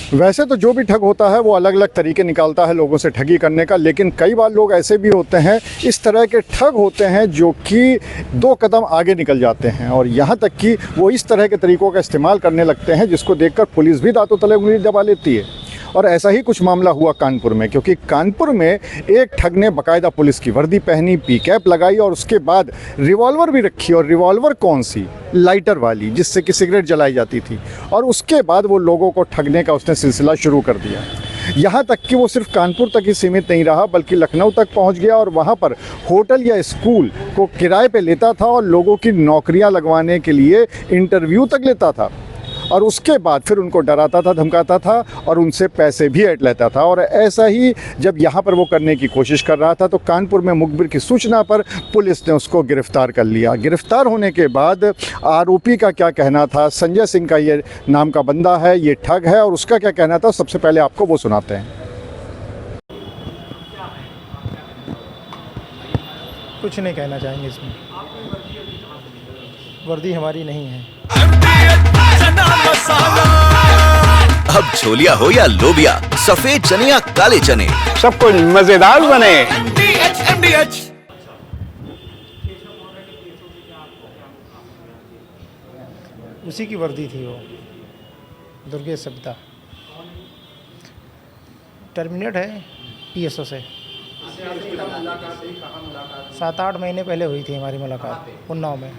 वैसे तो जो भी ठग होता है वो अलग अलग तरीके निकालता है लोगों से ठगी करने का, लेकिन कई बार लोग ऐसे भी होते हैं, इस तरह के ठग होते हैं जो कि 2 कदम आगे निकल जाते हैं और यहाँ तक कि वो इस तरह के तरीकों का इस्तेमाल करने लगते हैं जिसको देखकर पुलिस भी दांतों तले उंगली दबा लेती है। और ऐसा ही कुछ मामला हुआ कानपुर में, क्योंकि कानपुर में एक ठग ने बाकायदा पुलिस की वर्दी पहनी, पी कैप लगाई और उसके बाद रिवॉल्वर भी रखी। और रिवॉल्वर कौन सी? लाइटर वाली, जिससे कि सिगरेट जलाई जाती थी। और उसके बाद वो लोगों को ठगने का उसने सिलसिला शुरू कर दिया। यहाँ तक कि वो सिर्फ कानपुर तक ही सीमित नहीं रहा, बल्कि लखनऊ तक पहुँच गया और वहाँ पर होटल या स्कूल को किराए पे लेता था और लोगों की नौकरियाँ लगवाने के लिए इंटरव्यू तक लेता था। और उसके बाद फिर उनको डराता था, धमकाता था और उनसे पैसे भी ऐंठ लेता था। और ऐसा ही जब यहाँ पर वो करने की कोशिश कर रहा था तो कानपुर में मुखबिर की सूचना पर पुलिस ने उसको गिरफ्तार कर लिया। गिरफ्तार होने के बाद आरोपी का क्या कहना था, संजय सिंह का ये नाम का बंदा है, ये ठग है, और उसका क्या कहना था, सबसे पहले आपको वो सुनाते हैं। कुछ नहीं कहना चाहेंगे इसमें, वर्दी हमारी नहीं है। अब छोलिया हो या लोबिया, सफेद चने या काले चने, सब कुछ मजेदार बने। उसी की वर्दी थी वो, दुर्गेश सप्ता। टर्मिनेट है पीएसओ से। 7-8 महीने पहले हुई थी हमारी मुलाकात उन्नाव में।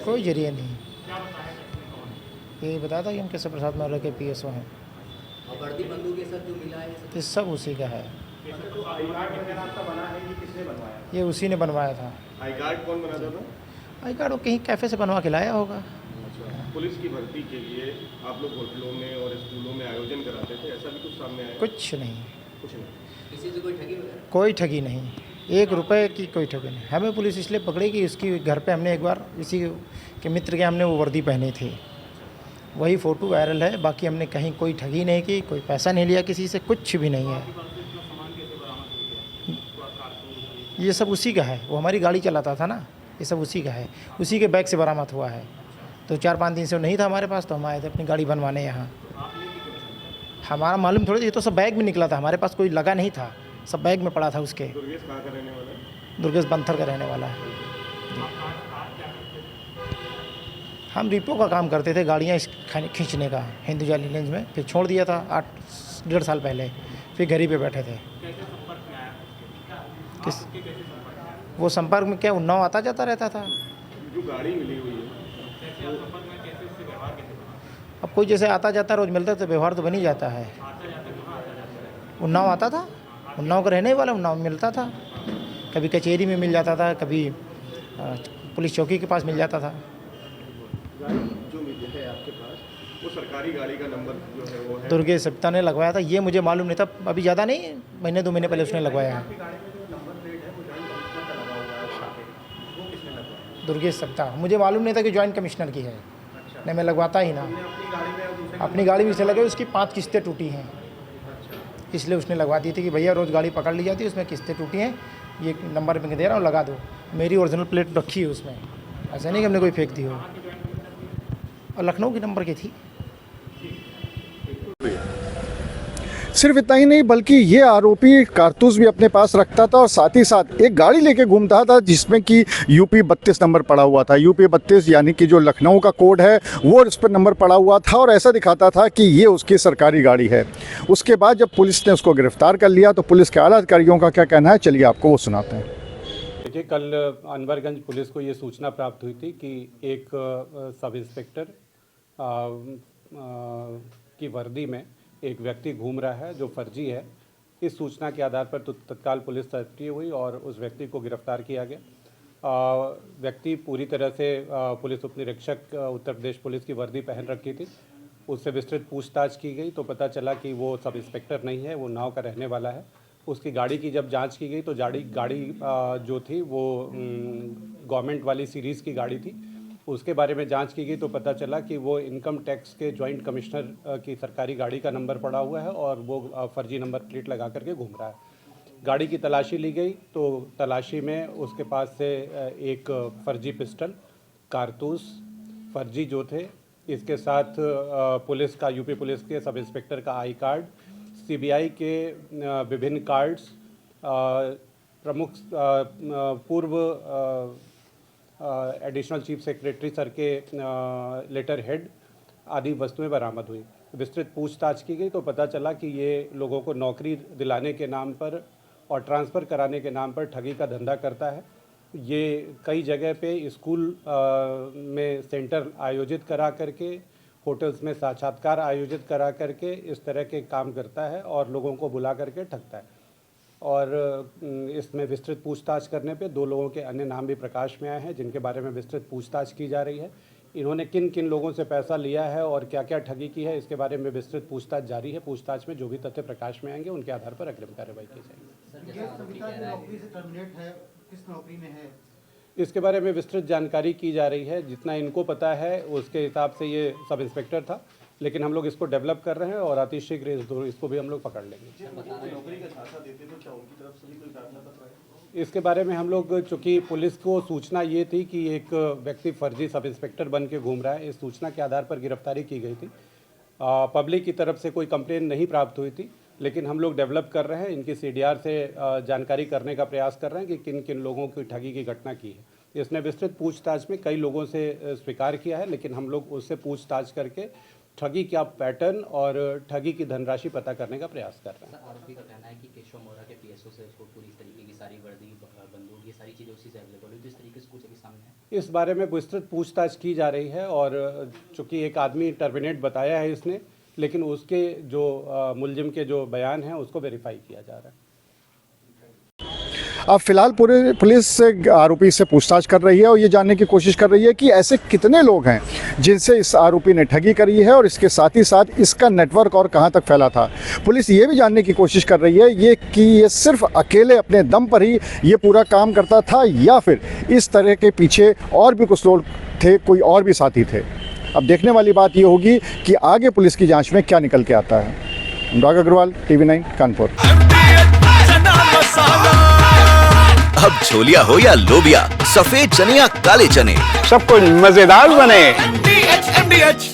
कोई जरिए नहीं, यही बताया था कि हम केशव प्रसाद मौर्य के पीएसओ हैं। वर्दी बंदूक के साथ जो मिला है ये सब उसी का है। ये उसी ने बनवाया था। आई कार्ड कौन बनाता था? आई कार्ड वो कहीं कैफ़े से बनवा के लाया होगा। पुलिस की भर्ती के लिए आप लोग होटलों में और स्कूलों में आयोजन कराते थे, ऐसा भी कुछ सामने आया? कुछ नहीं, कुछ नहीं। किसी से कोई ठगी वगैरह? कोई ठगी नहीं, 1 रुपए की कोई ठगी नहीं। हमें पुलिस इसलिए पकड़ी कि उसकी घर पे हमने एक बार इसी के मित्र के हमने वो वर्दी पहनी थी, वही फ़ोटो वायरल है। बाकी हमने कहीं कोई ठगी नहीं की, कोई पैसा नहीं लिया किसी से, कुछ भी नहीं है। ये सब उसी का है, वो हमारी गाड़ी चलाता था ना, ये सब उसी का है। उसी के बैग से बरामद हुआ है। तो 4-5 दिन से वो नहीं था हमारे पास, तो हम आए थे अपनी गाड़ी बनवाने यहाँ। हमारा मालूम थोड़ी, ये तो सब बैग में निकला था, हमारे पास कोई लगा नहीं था, सब बैग में पड़ा था उसके। दुर्गेश कहाँ का रहने वाला है? दुर्गेश बंथर का रहने वाला है। हम रिपो का काम करते थे, गाड़ियाँ खींचने का हिंदुजा रेंज में। फिर छोड़ दिया था 8-1.5 साल पहले, फिर घर ही पे बैठे थे। किस वो संपर्क में क्या, उन्नाव आता जाता रहता था। जो गाड़ी मिली हुई है, अब कोई जैसे आता जाता रोज़ मिलता तो व्यवहार तो बन ही जाता है। उन्नाव आता था, उन्नाव का रहने वाला, उन्नाव में मिलता था। कभी कचहरी में मिल जाता था, कभी पुलिस चौकी के पास मिल जाता था। गाड़ी जो मिली है आपके पास, वो सरकारी गाड़ी का नंबर जो है वो है? दुर्गेश सप्ता ने लगवाया था, ये मुझे मालूम नहीं था। अभी ज़्यादा नहीं, महीने 2 महीने पहले उसने लगवाया है। दुर्गेश सप्ता, मुझे मालूम नहीं था कि जॉइंट कमिश्नर की है। नहीं, मैं लगवाता ही ना। अपनी गाड़ी में से लगे, उसकी 5 किस्तें टूटी हैं, इसलिए उसने लगवा दी थी कि भैया रोज़ गाड़ी पकड़ ली जाती है, उसमें किस्तें टूटी हैं, ये नंबर मैं दे रहा हूँ, लगा दो। मेरी ओरिजिनल प्लेट रखी है उसमें, ऐसा नहीं कि हमने कोई फेंक दी हो। और लखनऊ की नंबर की थी। सिर्फ इतना ही नहीं, बल्कि ये आरोपी कारतूस भी अपने पास रखता था और साथ ही साथ एक गाड़ी लेके घूमता था जिसमें कि यूपी 32 नंबर पड़ा हुआ था। यूपी 32 यानी कि जो लखनऊ का कोड है वो उस पर नंबर पड़ा हुआ था और ऐसा दिखाता था कि ये उसकी सरकारी गाड़ी है। उसके बाद जब पुलिस ने उसको गिरफ्तार कर लिया तो पुलिस के आला अधिकारियों का क्या कहना है, चलिए आपको वो सुनाते हैं। देखिए, कल अनवरगंज पुलिस को ये सूचना प्राप्त हुई थी कि एक सब इंस्पेक्टर की वर्दी में एक व्यक्ति घूम रहा है जो फर्जी है। इस सूचना के आधार पर तत्काल पुलिस सक्रिय हुई और उस व्यक्ति को गिरफ्तार किया गया। व्यक्ति पूरी तरह से पुलिस उपनिरीक्षक उत्तर प्रदेश पुलिस की वर्दी पहन रखी थी। उससे विस्तृत पूछताछ की गई तो पता चला कि वो सब इंस्पेक्टर नहीं है, वो उन्नाव का रहने वाला है। उसकी गाड़ी की जब जांच की गई तो गाड़ी जो थी वो गवर्नमेंट वाली सीरीज़ की गाड़ी थी। उसके बारे में जांच की गई तो पता चला कि वो इनकम टैक्स के जॉइंट कमिश्नर की सरकारी गाड़ी का नंबर पड़ा हुआ है और वो फर्जी नंबर प्लेट लगा करके घूम रहा है। गाड़ी की तलाशी ली गई तो तलाशी में उसके पास से एक फर्जी पिस्टल, कारतूस, फर्जी जो थे इसके साथ पुलिस का, यूपी पुलिस के सब इंस्पेक्टर का आई कार्ड, सीबीआई के विभिन्न कार्ड्स, प्रमुख पूर्व एडिशनल चीफ सेक्रेटरी सर के लेटर हेड आदि वस्तुएं बरामद हुई। विस्तृत पूछताछ की गई तो पता चला कि ये लोगों को नौकरी दिलाने के नाम पर और ट्रांसफ़र कराने के नाम पर ठगी का धंधा करता है। ये कई जगह पे स्कूल में सेंटर आयोजित करा करके, होटल्स में साक्षात्कार आयोजित करा करके इस तरह के काम करता है और लोगों को बुला करके ठगता है। और इसमें विस्तृत पूछताछ करने पे 2 लोगों के अन्य नाम भी प्रकाश में आए हैं, जिनके बारे में विस्तृत पूछताछ की जा रही है। इन्होंने किन किन लोगों से पैसा लिया है और क्या क्या ठगी की है, इसके बारे में विस्तृत पूछताछ जारी है। पूछताछ में जो भी तथ्य प्रकाश में आएंगे उनके आधार पर अग्रिम कार्रवाई की जाएगी। किस नौकरी में है, इसके बारे में विस्तृत जानकारी की जा रही है। जितना इनको पता है उसके हिसाब से ये सब इंस्पेक्टर था, लेकिन हम लोग इसको डेवलप कर रहे हैं और अतिशीघ्र इसको भी हम लोग पकड़ लेंगे। इसके बारे में हम लोग, चूँकि पुलिस को सूचना ये थी कि एक व्यक्ति फर्जी सब इंस्पेक्टर बन के घूम रहा है, इस सूचना के आधार पर गिरफ्तारी की गई थी। पब्लिक की तरफ से कोई कंप्लेन नहीं प्राप्त हुई थी, लेकिन हम लोग डेवलप कर रहे हैं, इनकी सीडीआर से जानकारी करने का प्रयास कर रहे हैं कि किन किन लोगों की ठगी की घटना की है। इसने विस्तृत पूछताछ में कई लोगों से स्वीकार किया है, लेकिन हम लोग उससे पूछताछ करके ठगी क्या पैटर्न और ठगी की धनराशि पता करने का प्रयास कर रहे हैं। आरोपी का कहना है कि केशव मोरा के पीएसओ से उसको पूरी तरीके की सारी वर्दी, बंदूक, ये सारी चीज़ें उसी से अवेलेबल हुई, तो इस तरीके से कुछ अभी सामने है। इस बारे में विस्तृत पूछताछ की जा रही है और चूँकि एक आदमी टर्मिनेट बताया है इसने, लेकिन उसके जो मुलजिम के जो बयान हैं उसको वेरीफाई किया जा रहा है। अब फिलहाल पूरे पुलिस आरोपी से पूछताछ कर रही है और ये जानने की कोशिश कर रही है कि ऐसे कितने लोग हैं जिनसे इस आरोपी ने ठगी करी है और इसके साथ ही साथ इसका नेटवर्क और कहां तक फैला था। पुलिस ये भी जानने की कोशिश कर रही है कि ये सिर्फ अकेले अपने दम पर ही ये पूरा काम करता था या फिर इस तरह के पीछे और भी कुछ लोग थे, कोई और भी साथी थे। अब देखने वाली बात ये होगी कि आगे पुलिस की जाँच में क्या निकल के आता है। अनुराग अग्रवाल, TV9 कानपुर। अब छोलिया हो या लोबिया, सफेद चने या काले चने, सब कुछ मजेदार बने। MDH